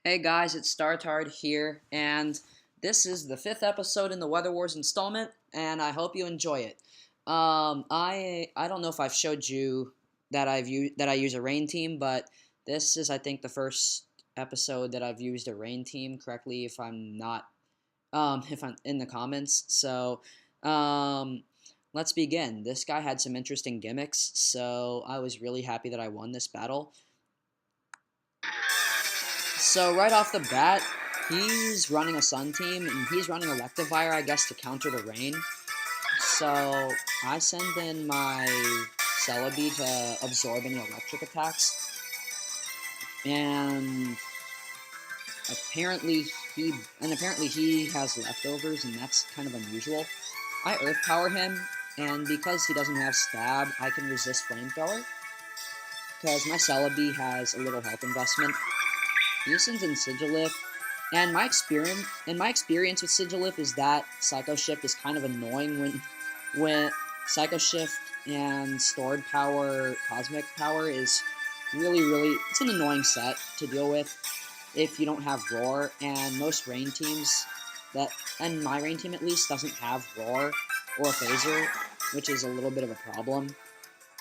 Hey guys, it's StarTard here, and this is the fifth episode in the Weather Wars installment, and I hope you enjoy it. I don't know if I've showed you that I use a rain team, but this is I think the first episode that I've used a rain team correctly. If I'm not, if I'm in the comments, um, let's begin. This guy had some interesting gimmicks, so I was really happy that I won this battle. So right off the bat, he's running a Sun team, and he's running Electivire, I guess, to counter the rain. So I send in my Celebi to absorb any electric attacks, and apparently apparently he has leftovers, and that's kind of unusual. I Earth Power him, and because he doesn't have Stab, I can resist Flamethrower, because my Celebi has a little health investment. He sends in Sigilif, and my experience with Sigilif is that Psycho Shift is kind of annoying when Psycho Shift and Stored Power, Cosmic Power is really it's an annoying set to deal with if you don't have Roar, and most rain teams and my rain team at least doesn't have Roar or Phaser, which is a little bit of a problem.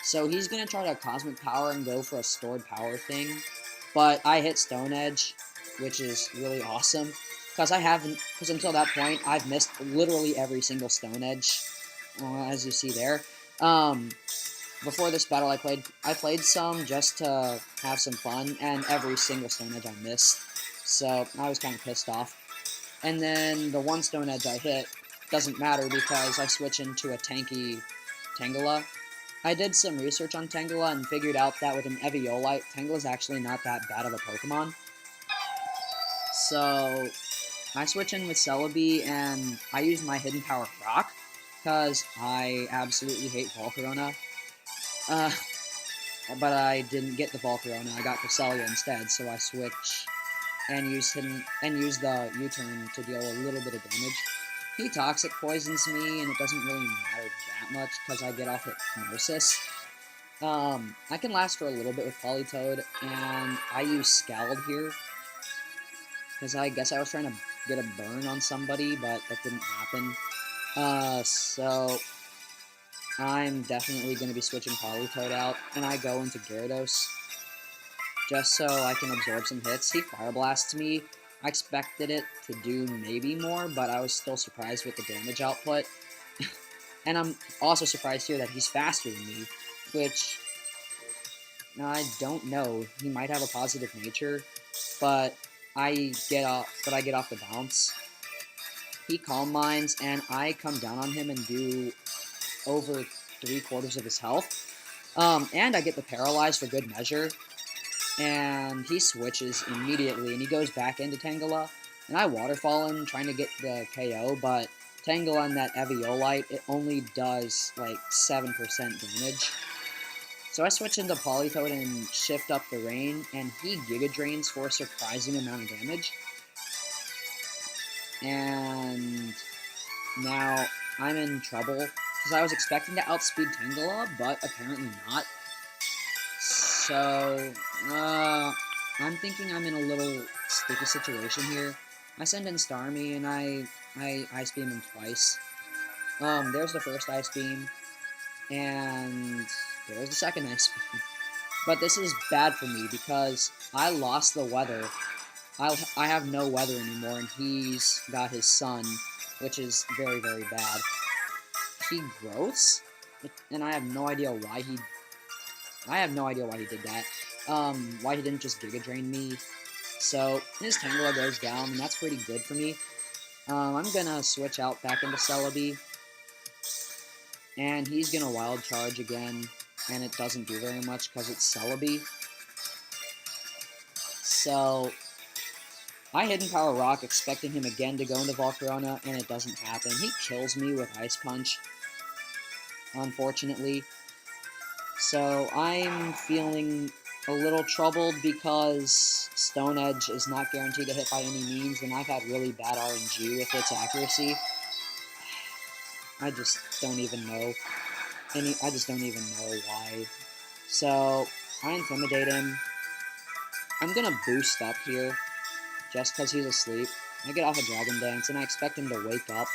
So he's gonna try to Cosmic Power and go for a Stored Power thing, but I hit Stone Edge, which is really awesome, because until that point, I've missed literally every single Stone Edge, as you see there. Um, Before this battle, I played some just to have some fun, and every single Stone Edge I missed, so I was kind of pissed off. And then the one Stone Edge I hit doesn't matter because I switch into a tanky Tangela. I did some research on Tangela and figured out that with an Eviolite, Tangela's actually not that bad of a Pokemon. So I switch in with Celebi, and I use my Hidden Power Rock, because I absolutely hate Volcarona. Uh, but I didn't get the Volcarona, I got Cresselia instead, so I switch and use the U-turn to deal a little bit of damage. He Toxic Poisons me, and it doesn't really matter that much, because I get off Hypnosis. I can last for a little bit with Politoed, and I use Scald here, because I guess I was trying to get a burn on somebody, but that didn't happen. So I'm definitely going to be switching Politoed out, and I go into Gyarados, just so I can absorb some hits. He Fire Blasts me. I expected it to do maybe more, but I was still surprised with the damage output. And I'm also surprised here that he's faster than me, which I don't know. He might have a positive nature, but I get off the bounce. He Calm Minds, and I come down on him and do over 3/4 of his health. And I get the Paralyze for good measure, and he switches immediately, and he goes back into Tangela, and I Waterfall him, trying to get the KO, but Tangela and that Eviolite, it only does like 7% damage. So I switch into Politoed and shift up the rain, and he Giga Drains for a surprising amount of damage. And now I'm in trouble, because I was expecting to outspeed Tangela, but apparently not. So, I'm thinking I'm in a little sticky situation here. I send in Starmie, and I Ice Beam him twice. There's the first Ice Beam, and there's the second Ice Beam. But this is bad for me, because I lost the weather. I have no weather anymore, and he's got his sun, which is very bad. He growths, and I have no idea why he did that. Why he didn't just Giga Drain me. So his Tangela goes down, and that's pretty good for me. I'm gonna switch out back into Celebi, and he's gonna Wild Charge again, and it doesn't do very much because it's Celebi. So I Hidden Power Rock, expecting him again to go into Volcarona, and it doesn't happen. He kills me with Ice Punch, unfortunately. So I'm feeling a little troubled, because Stone Edge is not guaranteed to hit by any means, and I've had really bad RNG with its accuracy. I just don't even know. I just don't even know why. So I Intimidate him. I'm gonna boost up here, just because he's asleep. I get off a Dragon Dance, and I expect him to wake up.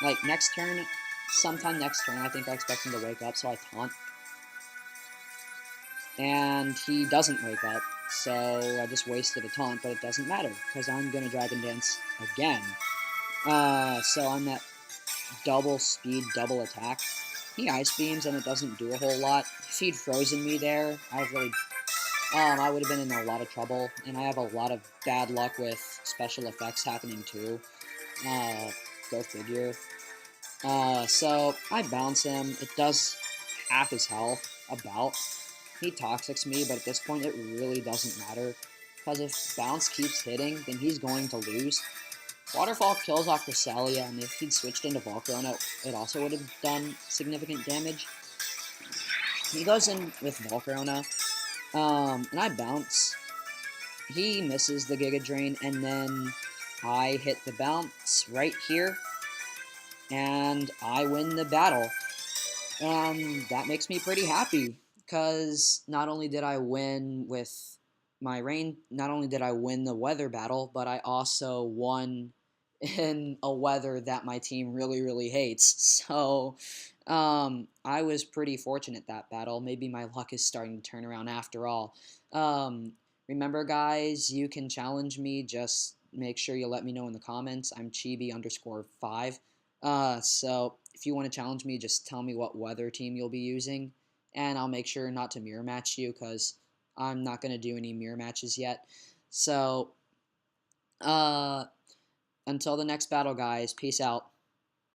Like, next turn, sometime next turn, I think I expect him to wake up, so I taunt. And he doesn't wake up, so I just wasted a taunt, but it doesn't matter, because I'm going to Dragon Dance again. So I'm at double speed, double attack. He Ice Beams, and it doesn't do a whole lot. If he'd frozen me there, I would have been in a lot of trouble, and I have a lot of bad luck with special effects happening too. Go figure. So I bounce him. It does half his health, about. He Toxics me, but at this point it really doesn't matter, because if Bounce keeps hitting, then he's going to lose. Waterfall kills off Cresselia, and if he'd switched into Volcarona, it also would have done significant damage. He goes in with Volcarona, and I bounce. He misses the Giga Drain, and then I hit the bounce right here, and I win the battle. And that makes me pretty happy, because not only did I win with my rain, not only did I win the weather battle, but I also won in a weather that my team really, really hates. So I was pretty fortunate that battle. Maybe my luck is starting to turn around after all. Remember, guys, you can challenge me. Just make sure you let me know in the comments. I'm chibi_5. So if you want to challenge me, just tell me what weather team you'll be using, and I'll make sure not to mirror match you, because I'm not going to do any mirror matches yet. So, until the next battle, guys, peace out.